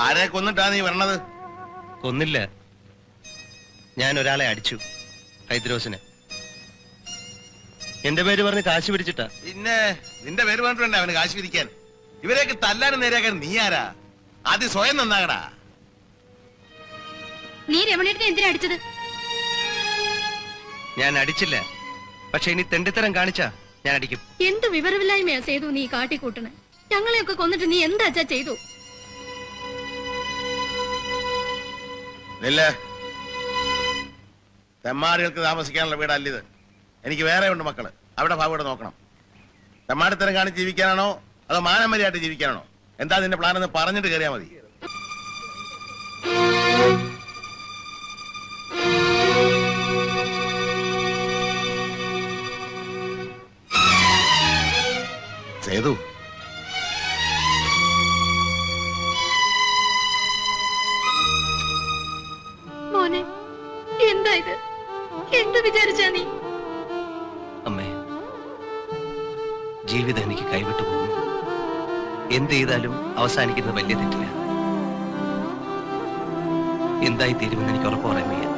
ആരെ കൊന്നിട്ടാ നീ വരണത്? കൊന്നില്ല, ഞാൻ ഒരാളെ അടിച്ചു, ഹൈദ്രോസിനെ. എന്റെ പേര് പറഞ്ഞ് കാശ് പിടിച്ചിട്ടാ. പിന്നെ നിന്റെ പേര് പറഞ്ഞിട്ടുണ്ടേ അവന് കാശ് പിരിക്കാൻ. ഇവരെയൊക്കെ തല്ലാനും നേരെയാക്കാൻ നീ ആരാ? ആദ്യം സ്വയം നന്നാകടാ. നീ രമണേട്ടനെ എന്തിനാ അടിച്ചത്? ഞാൻ അടിച്ചില്ല, പക്ഷെ ഇനി തെണ്ടിത്തരം കാണിച്ചാ ഞാൻ അടിക്കും. എന്ത് വിവരമില്ലായ്മയാ സേതു നീ കാട്ടിക്കൂട്ടണേ? ഞങ്ങളെയൊക്കെ കൊന്നിട്ട് നീ എന്താ ചെയ്തു? തെമ്മാടികൾക്ക് താമസിക്കാനുള്ള വീടല്ലിത്. എനിക്ക് വേറെ ഉണ്ട് മക്കള്, അവിടെ ഭാഗം നോക്കണം. തെമ്മാടിത്തരം കാണിച്ച് ജീവിക്കാനാണോ അതോ മാനമര്യാദയായിട്ട് ജീവിക്കാനാണോ? എന്താ നിന്റെ പ്ലാൻ എന്ന് പറഞ്ഞിട്ട് കയറിയാ മതി. സേതു, മോനെ എന്താ ഇത്? എന്ത് വിചാരിച്ചാ നീ? അമ്മേ, ജീവിതം എനിക്ക് കൈവിട്ടു പോകുന്നു. എന്ത് ചെയ്താലും അവസാനിക്കുന്നത് വലിയ തെറ്റില്ല. എന്തായി തീരുമെന്ന് എനിക്ക് ഉറപ്പ് പറയാൻ വയ്യ.